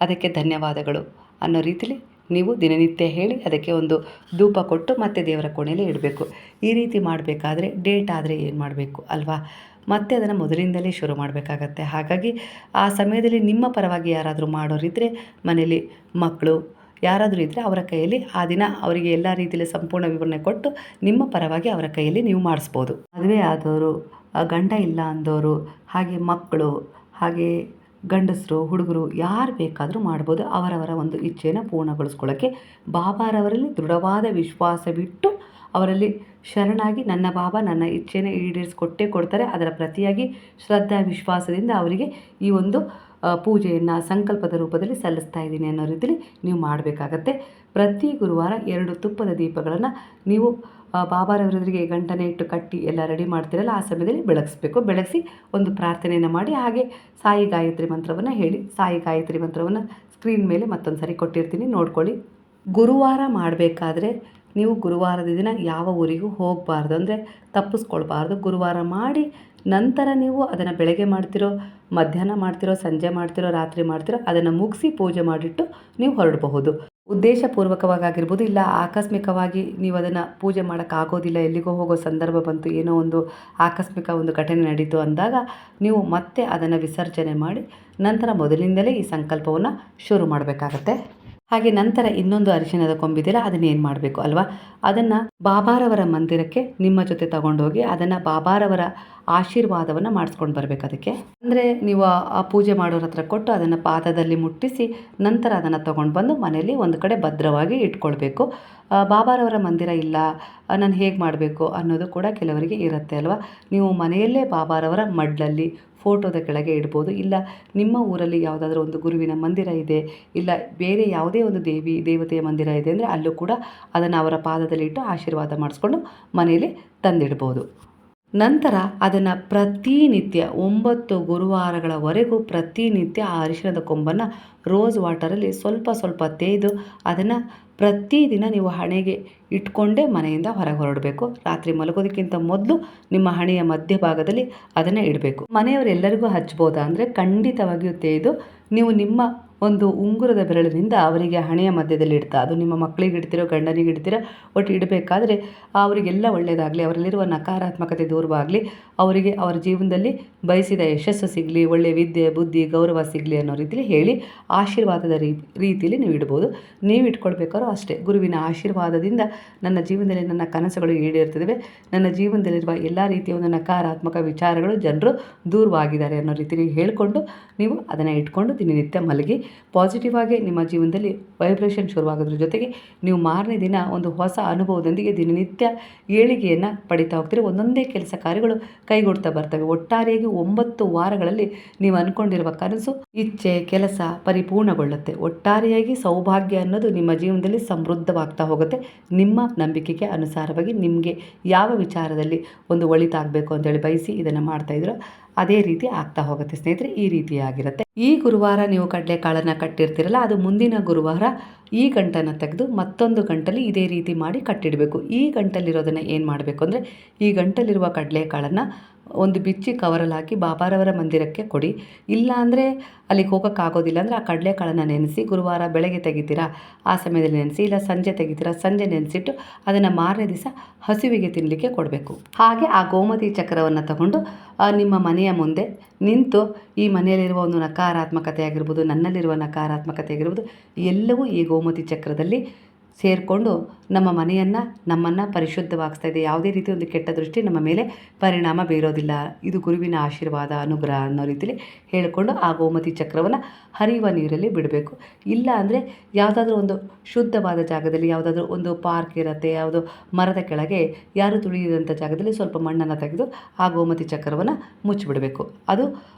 ಅದಕ್ಕೆ ಧನ್ಯವಾದಗಳು ಅನ್ನೋ ರೀತಿಯಲ್ಲಿ ನೀವು ದಿನನಿತ್ಯ ಹೇಳಿ ಅದಕ್ಕೆ ಒಂದು ಧೂಪ ಕೊಟ್ಟು ಮತ್ತೆ ದೇವರ ಕೋಣೆಯಲ್ಲಿ ಇಡಬೇಕು. ಈ ರೀತಿ ಮಾಡಬೇಕಾದ್ರೆ ಡೇಟ್ ಆದರೆ ಏನು ಮಾಡಬೇಕು ಅಲ್ವಾ, ಮತ್ತೆ ಅದನ್ನು ಮೊದಲಿಂದಲೇ ಶುರು ಮಾಡಬೇಕಾಗತ್ತೆ. ಹಾಗಾಗಿ ಆ ಸಮಯದಲ್ಲಿ ನಿಮ್ಮ ಪರವಾಗಿ ಯಾರಾದರೂ ಮಾಡೋರಿದ್ದರೆ, ಮನೇಲಿ ಮಕ್ಕಳು ಯಾರಾದರೂ ಇದ್ದರೆ ಅವರ ಕೈಯಲ್ಲಿ ಆ ದಿನ ಅವರಿಗೆ ಎಲ್ಲ ರೀತಿಯಲ್ಲಿ ಸಂಪೂರ್ಣ ವಿವರಣೆ ಕೊಟ್ಟು ನಿಮ್ಮ ಪರವಾಗಿ ಅವರ ಕೈಯಲ್ಲಿ ನೀವು ಮಾಡಿಸ್ಬೋದು. ಮದುವೆ ಆದವರು ಗಂಡ ಇಲ್ಲ ಅಂದವರು, ಹಾಗೆ ಮಕ್ಕಳು, ಹಾಗೆ ಗಂಡಸರು, ಹುಡುಗರು ಯಾರು ಬೇಕಾದರೂ ಮಾಡ್ಬೋದು. ಅವರವರ ಒಂದು ಇಚ್ಛೆಯನ್ನು ಪೂರ್ಣಗೊಳಿಸ್ಕೊಳ್ಳೋಕ್ಕೆ ಬಾಬಾರವರಲ್ಲಿ ದೃಢವಾದ ವಿಶ್ವಾಸವಿಟ್ಟು ಅವರಲ್ಲಿ ಶರಣಾಗಿ ನನ್ನ ಬಾಬಾ ನನ್ನ ಇಚ್ಛೆನ ಈಡೇರಿಸಿಕೊಟ್ಟೇ ಕೊಡ್ತಾರೆ. ಅದರ ಪ್ರತಿಯಾಗಿ ಶ್ರದ್ಧಾ ವಿಶ್ವಾಸದಿಂದ ಅವರಿಗೆ ಈ ಒಂದು ಪೂಜೆಯನ್ನು ಸಂಕಲ್ಪದ ರೂಪದಲ್ಲಿ ಸಲ್ಲಿಸ್ತಾ ಇದ್ದೀನಿ ಅನ್ನೋ ರೀತಿಯಲ್ಲಿ ನೀವು ಮಾಡಬೇಕಾಗತ್ತೆ. ಪ್ರತಿ ಗುರುವಾರ 2 ತುಪ್ಪದ ದೀಪಗಳನ್ನು ನೀವು ಬಾಬಾರವರೆದುರಿಗೆ ಗಂಟನೆ ಇಟ್ಟು ಕಟ್ಟಿ ಎಲ್ಲ ರೆಡಿ ಮಾಡ್ತೀರಲ್ಲ, ಆ ಸಮಯದಲ್ಲಿ ಬೆಳಗಿಸ್ಬೇಕು. ಬೆಳಗಿಸಿ ಒಂದು ಪ್ರಾರ್ಥನೆಯನ್ನು ಮಾಡಿ, ಹಾಗೆ ಸಾಯಿ ಗಾಯತ್ರಿ ಮಂತ್ರವನ್ನು ಹೇಳಿ. ಸಾಯಿ ಗಾಯತ್ರಿ ಮಂತ್ರವನ್ನು ಸ್ಕ್ರೀನ್ ಮೇಲೆ ಮತ್ತೊಂದು ಸರಿ ಕೊಟ್ಟಿರ್ತೀನಿ, ನೋಡ್ಕೊಳ್ಳಿ. ಗುರುವಾರ ಮಾಡಬೇಕಾದ್ರೆ ನೀವು ಗುರುವಾರದ ದಿನ ಯಾವ ಊರಿಗೂ ಹೋಗಬಾರ್ದು, ಅಂದರೆ ತಪ್ಪಿಸ್ಕೊಳ್ಬಾರ್ದು. ಗುರುವಾರ ಮಾಡಿ ನಂತರ ನೀವು ಅದನ್ನು ಬೆಳಗ್ಗೆ ಮಾಡ್ತಿರೋ, ಮಧ್ಯಾಹ್ನ ಮಾಡ್ತಿರೋ, ಸಂಜೆ ಮಾಡ್ತಿರೋ, ರಾತ್ರಿ ಮಾಡ್ತಿರೋ, ಅದನ್ನು ಮುಗಿಸಿ ಪೂಜೆ ಮಾಡಿಟ್ಟು ನೀವು ಹೊರಡಬಹುದು. ಉದ್ದೇಶಪೂರ್ವಕವಾಗಿರ್ಬೋದು, ಇಲ್ಲ ಆಕಸ್ಮಿಕವಾಗಿ ನೀವು ಅದನ್ನು ಪೂಜೆ ಮಾಡೋಕ್ಕಾಗೋದಿಲ್ಲ, ಎಲ್ಲಿಗೋ ಹೋಗೋ ಸಂದರ್ಭ ಬಂತು, ಏನೋ ಒಂದು ಆಕಸ್ಮಿಕ ಒಂದು ಘಟನೆ ನಡೀತು ಅಂದಾಗ ನೀವು ಮತ್ತೆ ಅದನ್ನು ವಿಸರ್ಜನೆ ಮಾಡಿ ನಂತರ ಮೊದಲಿಂದಲೇ ಈ ಸಂಕಲ್ಪವನ್ನು ಶುರು ಮಾಡಬೇಕಾಗತ್ತೆ. ಹಾಗೆ ನಂತರ ಇನ್ನೊಂದು ಅರಿಶಿಣದ ಕೊಂಬಿದೆಯಲ್ಲ, ಅದನ್ನು ಏನು ಮಾಡಬೇಕು ಅಲ್ವಾ, ಅದನ್ನು ಬಾಬಾರವರ ಮಂದಿರಕ್ಕೆ ನಿಮ್ಮ ಜೊತೆ ತಗೊಂಡೋಗಿ ಅದನ್ನು ಬಾಬಾರವರ ಆಶೀರ್ವಾದವನ್ನು ಮಾಡಿಸ್ಕೊಂಡು ಬರಬೇಕು. ಅದಕ್ಕೆ ಅಂದರೆ ನೀವು ಆ ಪೂಜೆ ಮಾಡೋರ ಹತ್ರ ಕೊಟ್ಟು ಅದನ್ನು ಪಾದದಲ್ಲಿ ಮುಟ್ಟಿಸಿ ನಂತರ ಅದನ್ನು ತೊಗೊಂಡು ಬಂದು ಮನೆಯಲ್ಲಿ ಒಂದು ಕಡೆ ಭದ್ರವಾಗಿ ಇಟ್ಕೊಳ್ಬೇಕು. ಬಾಬಾರವರ ಮಂದಿರ ಇಲ್ಲ, ನಾನು ಹೇಗೆ ಮಾಡಬೇಕು ಅನ್ನೋದು ಕೂಡ ಕೆಲವರಿಗೆ ಇರುತ್ತೆ ಅಲ್ವಾ. ನೀವು ಮನೆಯಲ್ಲೇ ಬಾಬಾರವರ ಮಡ್ಲಲ್ಲಿ ಫೋಟೋದ ಕೆಳಗೆ ಇಡ್ಬೋದು. ಇಲ್ಲ ನಿಮ್ಮ ಊರಲ್ಲಿ ಯಾವುದಾದ್ರೂ ಒಂದು ಗುರುವಿನ ಮಂದಿರ ಇದೆ, ಇಲ್ಲ ಬೇರೆ ಯಾವುದೇ ಒಂದು ದೇವತೆಯ ಮಂದಿರ ಇದೆ ಅಂದರೆ ಅಲ್ಲೂ ಕೂಡ ಅದನ್ನು ಅವರ ಪಾದದಲ್ಲಿ ಇಟ್ಟು ಆಶೀರ್ವಾದ ಮಾಡಿಸ್ಕೊಂಡು ಮನೆಯಲ್ಲಿ ತಂದಿಡ್ಬೋದು. ನಂತರ ಅದನ್ನು ಪ್ರತಿನಿತ್ಯ 9 ಗುರುವಾರಗಳವರೆಗೂ ಪ್ರತಿನಿತ್ಯ ಆ ಅರಿಶಿಣದ ಕೊಂಬನ್ನು ರೋಸ್ ವಾಟರಲ್ಲಿ ಸ್ವಲ್ಪ ಸ್ವಲ್ಪ ತೇದು ಅದನ್ನು ಪ್ರತಿದಿನ ನೀವು ಹಣೆಗೆ ಇಟ್ಕೊಂಡೇ ಮನೆಯಿಂದ ಹೊರಗೆ ಹೊರಡಬೇಕು. ರಾತ್ರಿ ಮಲಗೋದಕ್ಕಿಂತ ಮೊದಲು ನಿಮ್ಮ ಹಣೆಯ ಮಧ್ಯಭಾಗದಲ್ಲಿ ಅದನ್ನು ಇಡಬೇಕು. ಮನೆಯವರೆಲ್ಲರಿಗೂ ಹಚ್ಬೋದಾ ಅಂದರೆ ಖಂಡಿತವಾಗಿಯೂ ತೇದು ನೀವು ನಿಮ್ಮ ಒಂದು ಉಂಗುರದ ಬೆರಳಿನಿಂದ ಅವರಿಗೆ ಹಣೆಯ ಮಧ್ಯದಲ್ಲಿ ಇಡ್ತಾ, ಅದು ನಿಮ್ಮ ಮಕ್ಕಳಿಗೆ ಇಡ್ತಿರೋ, ಗಂಡನಿಗೆ ಇಡ್ತಿರೋ, ಒಟ್ಟು ಇಡಬೇಕಾದ್ರೆ ಅವರಿಗೆಲ್ಲ ಒಳ್ಳೆಯದಾಗಲಿ, ಅವರಲ್ಲಿರುವ ನಕಾರಾತ್ಮಕತೆ ದೂರವಾಗಲಿ, ಅವರಿಗೆ ಅವರ ಜೀವನದಲ್ಲಿ ಬಯಸಿದ ಯಶಸ್ಸು ಸಿಗಲಿ, ಒಳ್ಳೆಯ ವಿದ್ಯೆ, ಬುದ್ಧಿ, ಗೌರವ ಸಿಗಲಿ ಅನ್ನೋ ರೀತಿಯಲ್ಲಿ ಹೇಳಿ ಆಶೀರ್ವಾದದ ರೀತಿಯಲ್ಲಿ ನೀವು ಇಡ್ಬೋದು. ನೀವು ಇಟ್ಕೊಳ್ಬೇಕಾದ್ರೂ ಅಷ್ಟೇ, ಗುರುವಿನ ಆಶೀರ್ವಾದದಿಂದ ನನ್ನ ಜೀವನದಲ್ಲಿ ನನ್ನ ಕನಸುಗಳು ಈಡೇರ್ತಿದ್ದಾವೆ, ನನ್ನ ಜೀವನದಲ್ಲಿರುವ ಎಲ್ಲ ರೀತಿಯ ಒಂದು ನಕಾರಾತ್ಮಕ ವಿಚಾರಗಳು ಜನರು ದೂರವಾಗಿದ್ದಾರೆ ಅನ್ನೋ ರೀತಿಯಲ್ಲಿ ಹೇಳಿಕೊಂಡು ನೀವು ಅದನ್ನು ಇಟ್ಕೊಂಡು ದಿನನಿತ್ಯ ಮಲಗಿ ಪಾಸಿಟಿವ್ ಆಗಿ ನಿಮ್ಮ ಜೀವನದಲ್ಲಿ ವೈಬ್ರೇಷನ್ ಶುರುವಾಗೋದ್ರ ಜೊತೆಗೆ ನೀವು ಮಾರನೇ ದಿನ ಒಂದು ಹೊಸ ಅನುಭವದೊಂದಿಗೆ ದಿನನಿತ್ಯ ಏಳಿಗೆಯನ್ನು ಪಡಿತಾ ಹೋಗ್ತೀರಿ. ಒಂದೊಂದೇ ಕೆಲಸ ಕಾರ್ಯಗಳು ಕೈಗೂಡ್ತಾ ಬರ್ತವೆ. ಒಟ್ಟಾರೆಯಾಗಿ 9 ವಾರಗಳಲ್ಲಿ ನೀವು ಅಂದ್ಕೊಂಡಿರುವ ಕನಸು, ಇಚ್ಛೆ, ಕೆಲಸ ಪರಿಪೂರ್ಣಗೊಳ್ಳುತ್ತೆ. ಒಟ್ಟಾರೆಯಾಗಿ ಸೌಭಾಗ್ಯ ಅನ್ನೋದು ನಿಮ್ಮ ಜೀವನದಲ್ಲಿ ಸಮೃದ್ಧವಾಗ್ತಾ ಹೋಗುತ್ತೆ. ನಿಮ್ಮ ನಂಬಿಕೆಗೆ ಅನುಸಾರವಾಗಿ ನಿಮಗೆ ಯಾವ ವಿಚಾರದಲ್ಲಿ ಒಂದು ಒಳಿತಾಗಬೇಕು ಅಂತೇಳಿ ಬಯಸಿ ಇದನ್ನು ಮಾಡ್ತಾಯಿದ್ರೋ ಅದೇ ರೀತಿ ಆಗ್ತಾ ಹೋಗುತ್ತೆ ಸ್ನೇಹಿತರೆ. ಈ ರೀತಿಯಾಗಿರುತ್ತೆ. ಈ ಗುರುವಾರ ನೀವು ಕಡಲೆಕಾಳನ್ನು ಕಟ್ಟಿರ್ತೀರಲ್ಲ, ಅದು ಮುಂದಿನ ಗುರುವಾರ ಈ ಗಂಟನ್ನು ತೆಗೆದು ಮತ್ತೊಂದು ಗಂಟಲ್ಲಿ ಇದೇ ರೀತಿ ಮಾಡಿ ಕಟ್ಟಿಡಬೇಕು. ಈ ಗಂಟಲ್ಲಿರೋದನ್ನು ಏನು ಮಾಡಬೇಕು ಅಂದರೆ, ಈ ಗಂಟಲ್ಲಿರುವ ಕಡಲೆಕಾಳನ್ನು ಒಂದು ಬಿಚ್ಚಿ ಕವರಲ್ಲಿ ಹಾಕಿ ಬಾಬಾರವರ ಮಂದಿರಕ್ಕೆ ಕೊಡಿ. ಇಲ್ಲ ಅಂದರೆ ಅಲ್ಲಿಗೆ ಹೋಗೋಕ್ಕಾಗೋದಿಲ್ಲ ಅಂದರೆ ಆ ಕಡಲೆಕಾಳನ್ನು ನೆನೆಸಿ ಗುರುವಾರ ಬೆಳಗ್ಗೆ ತೆಗಿತೀರಾ ಆ ಸಮಯದಲ್ಲಿ ನೆನೆಸಿ, ಇಲ್ಲ ಸಂಜೆ ತೆಗಿತೀರಾ ಸಂಜೆ ನೆನೆಸಿಟ್ಟು ಅದನ್ನು ಮಾರನೇ ದಿವಸ ಹಸುವಿಗೆ ತಿನ್ನಲಿಕ್ಕೆ ಕೊಡಬೇಕು. ಹಾಗೆ ಆ ಗೋಮತಿ ಚಕ್ರವನ್ನು ತಗೊಂಡು ನಿಮ್ಮ ಮನೆಯ ಮುಂದೆ ನಿಂತು ಈ ಮನೆಯಲ್ಲಿರುವ ಒಂದು ನಕಾರಾತ್ಮಕತೆ ಆಗಿರ್ಬೋದು, ನನ್ನಲ್ಲಿರುವ ನಕಾರಾತ್ಮಕತೆ ಆಗಿರ್ಬೋದು, ಎಲ್ಲವೂ ಈ ಗೋಮತಿ ಚಕ್ರದಲ್ಲಿ ಸೇರಿಕೊಂಡು ನಮ್ಮ ಮನೆಯನ್ನು, ನಮ್ಮನ್ನು ಪರಿಶುದ್ಧವಾಗಿಸ್ತಾ ಇದೆ. ಯಾವುದೇ ರೀತಿ ಒಂದು ಕೆಟ್ಟ ದೃಷ್ಟಿ ನಮ್ಮ ಮೇಲೆ ಪರಿಣಾಮ ಬೀರೋದಿಲ್ಲ. ಇದು ಗುರುವಿನ ಆಶೀರ್ವಾದ, ಅನುಗ್ರಹ ಅನ್ನೋ ರೀತಿಯಲ್ಲಿ ಹೇಳಿಕೊಂಡು ಆ ಗೋಮತಿ ಚಕ್ರವನ್ನು ಹರಿಯುವ ನೀರಲ್ಲಿ ಬಿಡಬೇಕು. ಇಲ್ಲ ಅಂದರೆ ಯಾವುದಾದ್ರೂ ಒಂದು ಶುದ್ಧವಾದ ಜಾಗದಲ್ಲಿ, ಯಾವುದಾದ್ರೂ ಒಂದು ಪಾರ್ಕ್ ಇರುತ್ತೆ, ಯಾವುದೋ ಮರದ ಕೆಳಗೆ ಯಾರು ತುಳಿಯದಂಥ ಜಾಗದಲ್ಲಿ ಸ್ವಲ್ಪ ಮಣ್ಣನ್ನು ತೆಗೆದು ಆ ಗೋಮತಿ ಚಕ್ರವನ್ನು ಮುಚ್ಚಿಬಿಡಬೇಕು. ಅದು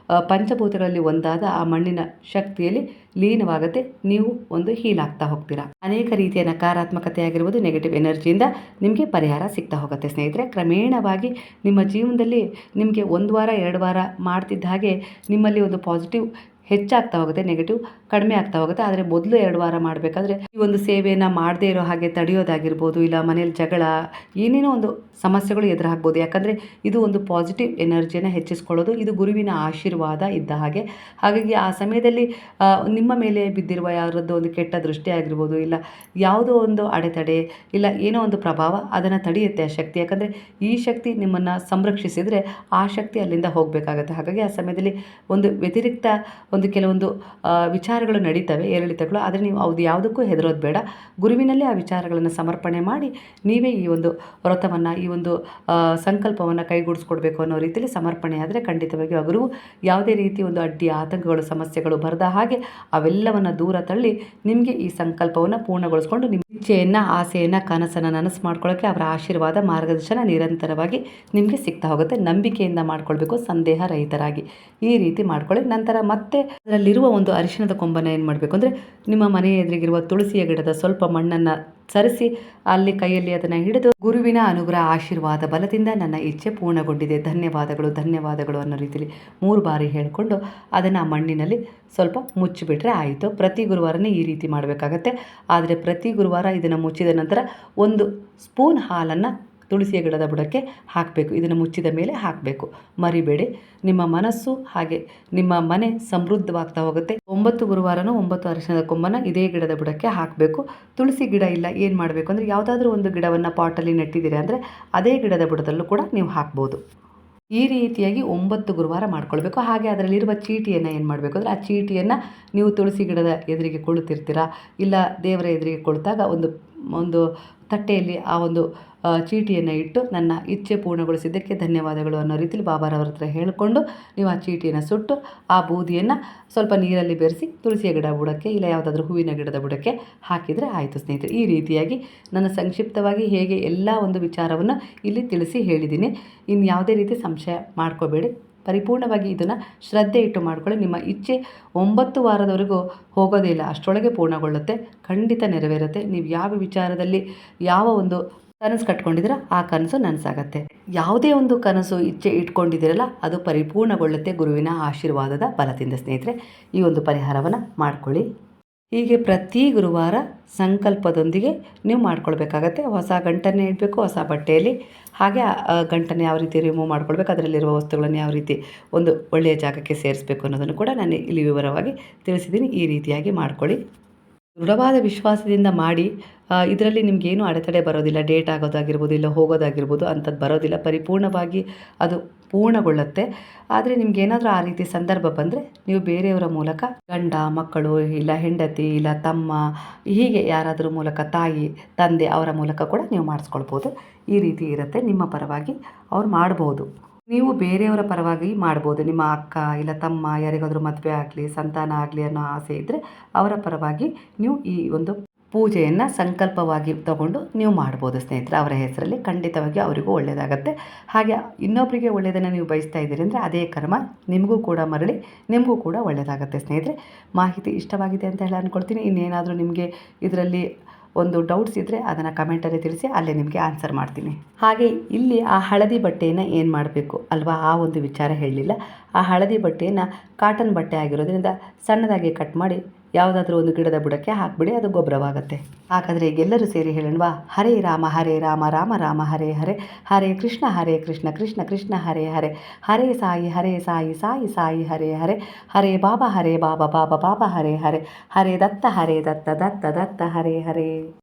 ಪಂಚಭೂತಗಳಲ್ಲಿ ಒಂದಾದ ಆ ಮಣ್ಣಿನ ಶಕ್ತಿಯಲ್ಲಿ ಲೀನವಾಗುತ್ತೆ. ನೀವು ಒಂದು ಹೀಲ್ ಆಗ್ತಾ ಹೋಗ್ತೀರಾ. ಅನೇಕ ರೀತಿಯ ನಕಾರಾತ್ಮಕತೆ ಆಗಿರ್ಬೋದು, ನೆಗೆಟಿವ್ ಎನರ್ಜಿಯಿಂದ ನಿಮಗೆ ಪರಿಹಾರ ಸಿಗ್ತಾ ಹೋಗುತ್ತೆ ಸ್ನೇಹಿತರೆ. ಕ್ರಮೇಣವಾಗಿ ನಿಮ್ಮ ಜೀವನದಲ್ಲಿ ನಿಮಗೆ 1 ವಾರ 2 ವಾರ ಮಾಡ್ತಿದ್ದ ಹಾಗೆ ನಿಮ್ಮಲ್ಲಿ ಒಂದು ಪಾಸಿಟಿವ್ ಹೆಚ್ಚಾಗ್ತಾ ಹೋಗುತ್ತೆ, ನೆಗೆಟಿವ್ ಕಡಿಮೆ ಆಗ್ತಾ ಹೋಗುತ್ತೆ. ಆದರೆ ಮೊದಲು 2 ವಾರ ಮಾಡಬೇಕಾದ್ರೆ ಈ ಒಂದು ಸೇವೆಯನ್ನು ಮಾಡದೇ ಇರೋ ಹಾಗೆ ತಡೆಯೋದಾಗಿರ್ಬೋದು, ಇಲ್ಲ ಮನೇಲಿ ಜಗಳ, ಏನೇನೋ ಒಂದು ಸಮಸ್ಯೆಗಳು ಎದುರಾಗ್ಬೋದು. ಯಾಕಂದರೆ ಇದು ಒಂದು ಪಾಸಿಟಿವ್ ಎನರ್ಜಿಯನ್ನು ಹೆಚ್ಚಿಸ್ಕೊಳ್ಳೋದು, ಇದು ಗುರುವಿನ ಆಶೀರ್ವಾದ ಇದ್ದ ಹಾಗೆ. ಹಾಗಾಗಿ ಆ ಸಮಯದಲ್ಲಿ ನಿಮ್ಮ ಮೇಲೆ ಬಿದ್ದಿರುವ ಯಾರದ್ದು ಒಂದು ಕೆಟ್ಟ ದೃಷ್ಟಿ ಆಗಿರ್ಬೋದು, ಇಲ್ಲ ಯಾವುದೋ ಒಂದು ಅಡೆತಡೆ, ಇಲ್ಲ ಏನೋ ಒಂದು ಪ್ರಭಾವ ಅದನ್ನು ತಡೆಯುತ್ತೆ ಆ ಶಕ್ತಿ. ಯಾಕಂದರೆ ಈ ಶಕ್ತಿ ನಿಮ್ಮನ್ನು ಸಂರಕ್ಷಿಸಿದರೆ ಆ ಶಕ್ತಿ ಅಲ್ಲಿಂದ ಹೋಗಬೇಕಾಗತ್ತೆ. ಹಾಗಾಗಿ ಆ ಸಮಯದಲ್ಲಿ ಒಂದು ವ್ಯತಿರಿಕ್ತ ಒಂದು ಕೆಲವೊಂದು ವಿಚಾರಗಳು ನಡೀತವೆ, ಏರಿಳಿತಗಳು. ಆದರೆ ನೀವು ಅದು ಯಾವುದಕ್ಕೂ ಹೆದರೋದು ಬೇಡ. ಗುರುವಿನಲ್ಲೇ ಆ ವಿಚಾರಗಳನ್ನು ಸಮರ್ಪಣೆ ಮಾಡಿ ನೀವೇ ಈ ಒಂದು ವ್ರತವನ್ನು, ಈ ಒಂದು ಸಂಕಲ್ಪವನ್ನು ಕೈಗೂಡಿಸ್ಕೊಡ್ಬೇಕು ಅನ್ನೋ ರೀತಿಯಲ್ಲಿ ಸಮರ್ಪಣೆ ಆದರೆ ಖಂಡಿತವಾಗಿಯೂ ಆ ಗುರುವು ಯಾವುದೇ ರೀತಿ ಒಂದು ಅಡ್ಡಿ, ಆತಂಕಗಳು, ಸಮಸ್ಯೆಗಳು ಬರದ ಹಾಗೆ ಅವೆಲ್ಲವನ್ನು ದೂರ ತಳ್ಳಿ ನಿಮಗೆ ಈ ಸಂಕಲ್ಪವನ್ನು ಪೂರ್ಣಗೊಳಿಸ್ಕೊಂಡು ನಿಮ್ಮ ಇಚ್ಛೆಯನ್ನು, ಆಸೆಯನ್ನು, ಕನಸನ್ನು ನನಸು ಮಾಡ್ಕೊಳ್ಳೋಕ್ಕೆ ಅವರ ಆಶೀರ್ವಾದ, ಮಾರ್ಗದರ್ಶನ ನಿರಂತರವಾಗಿ ನಿಮಗೆ ಸಿಗ್ತಾ ಹೋಗುತ್ತೆ. ನಂಬಿಕೆಯಿಂದ ಮಾಡ್ಕೊಳ್ಬೇಕು, ಸಂದೇಹ ರಹಿತರಾಗಿ ಈ ರೀತಿ ಮಾಡ್ಕೊಳ್ಳಿ. ನಂತರ ಮತ್ತೆ ಅದರಲ್ಲಿರುವ ಒಂದು ಅರಿಶಿಣದ ಕೊಂಬನ್ನು ಏನು ಮಾಡಬೇಕು ಅಂದರೆ, ನಿಮ್ಮ ಮನೆಯ ಎದುರಿಗಿರುವ ತುಳಸಿಯ ಗಿಡದ ಸ್ವಲ್ಪ ಮಣ್ಣನ್ನು ಸರಿಸಿ ಅಲ್ಲಿ ಕೈಯಲ್ಲಿ ಅದನ್ನು ಹಿಡಿದು, ಗುರುವಿನ ಅನುಗ್ರಹ, ಆಶೀರ್ವಾದ, ಬಲದಿಂದ ನನ್ನ ಇಚ್ಛೆ ಪೂರ್ಣಗೊಂಡಿದೆ, ಧನ್ಯವಾದಗಳು, ಧನ್ಯವಾದಗಳು ಅನ್ನೋ ರೀತಿಯಲ್ಲಿ 3 ಬಾರಿ ಹೇಳಿಕೊಂಡು ಅದನ್ನು ಆ ಮಣ್ಣಿನಲ್ಲಿ ಸ್ವಲ್ಪ ಮುಚ್ಚಿಬಿಟ್ರೆ ಆಯಿತು. ಪ್ರತಿ ಗುರುವಾರನೇ ಈ ರೀತಿ ಮಾಡಬೇಕಾಗತ್ತೆ. ಆದರೆ ಪ್ರತಿ ಗುರುವಾರ ಇದನ್ನು ಮುಚ್ಚಿದ ನಂತರ 1 ಸ್ಪೂನ್ ಹಾಲನ್ನು ತುಳಸಿಯ ಗಿಡದ ಬುಡಕ್ಕೆ ಹಾಕಬೇಕು. ಇದನ್ನು ಮುಚ್ಚಿದ ಮೇಲೆ ಹಾಕಬೇಕು, ಮರಿಬೇಡಿ. ನಿಮ್ಮ ಮನಸ್ಸು ಹಾಗೆ ನಿಮ್ಮ ಮನೆ ಸಮೃದ್ಧವಾಗ್ತಾ ಹೋಗುತ್ತೆ. 9 ಗುರುವಾರನೂ 9 ಅರಿಶಿಣದ ಕೊಂಬನ್ನು ಇದೇ ಗಿಡದ ಬುಡಕ್ಕೆ ಹಾಕಬೇಕು. ತುಳಸಿ ಗಿಡ ಇಲ್ಲ, ಏನು ಮಾಡಬೇಕು ಅಂದರೆ, ಯಾವುದಾದ್ರೂ ಒಂದು ಗಿಡವನ್ನು ಪಾಟಲ್ಲಿ ನೆಟ್ಟಿದ್ದೀರಾ ಅಂದರೆ ಅದೇ ಗಿಡದ ಬುಡದಲ್ಲೂ ಕೂಡ ನೀವು ಹಾಕ್ಬೋದು. ಈ ರೀತಿಯಾಗಿ 9 ಗುರುವಾರ ಮಾಡ್ಕೊಳ್ಬೇಕು. ಹಾಗೆ ಅದರಲ್ಲಿರುವ ಚೀಟಿಯನ್ನು ಏನು ಮಾಡಬೇಕು ಅಂದರೆ, ಆ ಚೀಟಿಯನ್ನು ನೀವು ತುಳಸಿ ಗಿಡದ ಎದುರಿಗೆ ಕುಳಿತಿರ್ತೀರಾ, ಇಲ್ಲ ದೇವರ ಎದುರಿಗೆ ಕುಳಿತಾಗ ಒಂದು ತಟ್ಟೆಯಲ್ಲಿ ಆ ಒಂದು ಚೀಟಿಯನ್ನು ಇಟ್ಟು, ನನ್ನ ಇಚ್ಛೆ ಪೂರ್ಣಗೊಳಿಸಿದ್ದಕ್ಕೆ ಧನ್ಯವಾದಗಳು ಅನ್ನೋ ರೀತಿಯಲ್ಲಿ ಬಾಬಾರವ್ರ ಹತ್ರ ಹೇಳಿಕೊಂಡು ನೀವು ಆ ಚೀಟಿಯನ್ನು ಸುಟ್ಟು ಆ ಬೂದಿಯನ್ನು ಸ್ವಲ್ಪ ನೀರಲ್ಲಿ ಬೆರೆಸಿ ತುಳಸಿಯ ಗಿಡ ಬುಡಕ್ಕೆ, ಇಲ್ಲ ಯಾವುದಾದ್ರೂ ಹೂವಿನ ಗಿಡದ ಬುಡಕ್ಕೆ ಹಾಕಿದರೆ ಆಯಿತು ಸ್ನೇಹಿತರೆ. ಈ ರೀತಿಯಾಗಿ ನಾನು ಸಂಕ್ಷಿಪ್ತವಾಗಿ ಹೇಗೆ ಎಲ್ಲ ಒಂದು ವಿಚಾರವನ್ನು ಇಲ್ಲಿ ತಿಳಿಸಿ ಹೇಳಿದ್ದೀನಿ. ಇನ್ನು ಯಾವುದೇ ರೀತಿ ಸಂಶಯ ಮಾಡ್ಕೋಬೇಡಿ. ಪರಿಪೂರ್ಣವಾಗಿ ಇದನ್ನು ಶ್ರದ್ಧೆ ಇಟ್ಟು ಮಾಡ್ಕೊಳ್ಳಿ. ನಿಮ್ಮ ಇಚ್ಛೆ 9 ವಾರದವರೆಗೂ ಹೋಗೋದೇ ಇಲ್ಲ, ಅಷ್ಟರೊಳಗೆ ಪೂರ್ಣಗೊಳ್ಳುತ್ತೆ, ಖಂಡಿತ ನೆರವೇರುತ್ತೆ. ನೀವು ಯಾವ ವಿಚಾರದಲ್ಲಿ ಯಾವ ಒಂದು ಕನಸು ಕಟ್ಕೊಂಡಿದ್ದೀರ ಆ ಕನಸು ನನಸಾಗತ್ತೆ. ಯಾವುದೇ ಒಂದು ಕನಸು, ಇಚ್ಛೆ ಇಟ್ಕೊಂಡಿದ್ದೀರಲ್ಲ ಅದು ಪರಿಪೂರ್ಣಗೊಳ್ಳುತ್ತೆ ಗುರುವಿನ ಆಶೀರ್ವಾದದ ಬಲದಿಂದ. ಸ್ನೇಹಿತರೆ, ಈ ಒಂದು ಪರಿಹಾರವನ್ನು ಮಾಡ್ಕೊಳ್ಳಿ. ಹೀಗೆ ಪ್ರತಿ ಗುರುವಾರ ಸಂಕಲ್ಪದೊಂದಿಗೆ ನೀವು ಮಾಡ್ಕೊಳ್ಬೇಕಾಗತ್ತೆ. ಹೊಸ ಗಂಟನ್ನೇ ಇಡಬೇಕು, ಹೊಸ ಬಟ್ಟೆಯಲ್ಲಿ. ಹಾಗೆ ಗಂಟನ್ನು ಯಾವ ರೀತಿ ರಿಮೂವ್ ಮಾಡ್ಕೊಳ್ಬೇಕು, ಅದರಲ್ಲಿರುವ ವಸ್ತುಗಳನ್ನು ಯಾವ ರೀತಿ ಒಂದು ಒಳ್ಳೆಯ ಜಾಗಕ್ಕೆ ಸೇರಿಸಬೇಕು ಅನ್ನೋದನ್ನು ಕೂಡ ನಾನು ಇಲ್ಲಿ ವಿವರವಾಗಿ ತಿಳಿಸಿದ್ದೀನಿ. ಈ ರೀತಿಯಾಗಿ ಮಾಡ್ಕೊಳ್ಳಿ. ದೃಢವಾದ ವಿಶ್ವಾಸದಿಂದ ಮಾಡಿ. ಇದರಲ್ಲಿ ನಿಮಗೇನು ಅಡೆತಡೆ ಬರೋದಿಲ್ಲ. ಡೇಟ್ ಆಗೋದಾಗಿರ್ಬೋದು, ಇಲ್ಲ ಹೋಗೋದಾಗಿರ್ಬೋದು ಅಂಥದ್ದು ಬರೋದಿಲ್ಲ. ಪರಿಪೂರ್ಣವಾಗಿ ಅದು ಪೂರ್ಣಗೊಳ್ಳುತ್ತೆ. ಆದರೆ ನಿಮಗೇನಾದರೂ ಆ ರೀತಿ ಸಂದರ್ಭ ಬಂದರೆ ನೀವು ಬೇರೆಯವರ ಮೂಲಕ, ಗಂಡ, ಮಕ್ಕಳು, ಇಲ್ಲ ಹೆಂಡತಿ, ಇಲ್ಲ ತಮ್ಮ, ಹೀಗೆ ಯಾರಾದರೂ ಮೂಲಕ, ತಾಯಿ, ತಂದೆ, ಅವರ ಮೂಲಕ ಕೂಡ ನೀವು ಮಾಡಿಸ್ಕೊಳ್ಬೋದು. ಈ ರೀತಿ ಇರುತ್ತೆ. ನಿಮ್ಮ ಪರವಾಗಿ ಅವ್ರು ಮಾಡ್ಬೋದು, ನೀವು ಬೇರೆಯವರ ಪರವಾಗಿ ಮಾಡ್ಬೋದು. ನಿಮ್ಮ ಅಕ್ಕ ಇಲ್ಲ ತಮ್ಮ ಯಾರಿಗಾದರೂ ಮದುವೆ ಆಗಲಿ, ಸಂತಾನ ಆಗಲಿ ಅನ್ನೋ ಆಸೆ ಇದ್ದರೆ ಅವರ ಪರವಾಗಿ ನೀವು ಈ ಒಂದು ಪೂಜೆಯನ್ನು ಸಂಕಲ್ಪವಾಗಿ ತಗೊಂಡು ನೀವು ಮಾಡ್ಬೋದು ಸ್ನೇಹಿತರೆ. ಅವರ ಹೆಸರಲ್ಲಿ ಖಂಡಿತವಾಗಿ ಅವರಿಗೂ ಒಳ್ಳೆಯದಾಗತ್ತೆ. ಹಾಗೆ ಇನ್ನೊಬ್ಬರಿಗೆ ಒಳ್ಳೆಯದನ್ನು ನೀವು ಬಯಸ್ತಾ ಇದ್ದೀರಿ ಅಂದರೆ ಅದೇ ಕರ್ಮ ನಿಮಗೂ ಕೂಡ ಮರಳಿ ನಿಮಗೂ ಕೂಡ ಒಳ್ಳೆಯದಾಗತ್ತೆ ಸ್ನೇಹಿತರೆ. ಮಾಹಿತಿ ಇಷ್ಟವಾಗಿದೆ ಅಂತ ಹೇಳಿ ಅಂದ್ಕೊಳ್ತೀನಿ. ಇನ್ನೇನಾದರೂ ನಿಮಗೆ ಇದರಲ್ಲಿ ಒಂದು ಡೌಟ್ಸ್ ಇದ್ದರೆ ಅದನ್ನು ಕಮೆಂಟಲ್ಲಿ ತಿಳಿಸಿ, ಅಲ್ಲೇ ನಿಮಗೆ ಆನ್ಸರ್ ಮಾಡ್ತೀನಿ. ಹಾಗೆ ಇಲ್ಲಿ ಆ ಹಳದಿ ಬಟ್ಟೆಯನ್ನು ಏನು ಮಾಡಬೇಕು ಅಲ್ವಾ, ಆ ಒಂದು ವಿಚಾರ ಹೇಳಲಿಲ್ಲ. ಆ ಹಳದಿ ಬಟ್ಟೆಯನ್ನು ಕಾಟನ್ ಬಟ್ಟೆ ಆಗಿರೋದ್ರಿಂದ ಸಣ್ಣದಾಗಿ ಕಟ್ ಮಾಡಿ ಯಾವುದಾದ್ರೂ ಒಂದು ಗಿಡದ ಬುಡಕ್ಕೆ ಹಾಕಿಬಿಡಿ, ಅದು ಗೊಬ್ಬರವಾಗುತ್ತೆ. ಹಾಗಾದರೆ ಈಗೆಲ್ಲರೂ ಸೇರಿ ಹೇಳೋಣವಾ? ಹರೇ ರಾಮ ರಾಮ ರಾಮ ಹರೇ ಹರೇ, ಹರೇ ಕೃಷ್ಣ ಕೃಷ್ಣ ಕೃಷ್ಣ ಹರೇ ಹರೇ, ಹರೇ ಸಾಯಿ ಸಾಯಿ ಸಾಯಿ ಹರೇ ಹರೇ, ಹರೇ ಬಾಬಾ ಬಾಬಾ ಬಾಬಾ ಹರೇ ಹರೇ, ಹರೇ ದತ್ತ ದತ್ತ ದತ್ತ ಹರೇ ಹರೇ.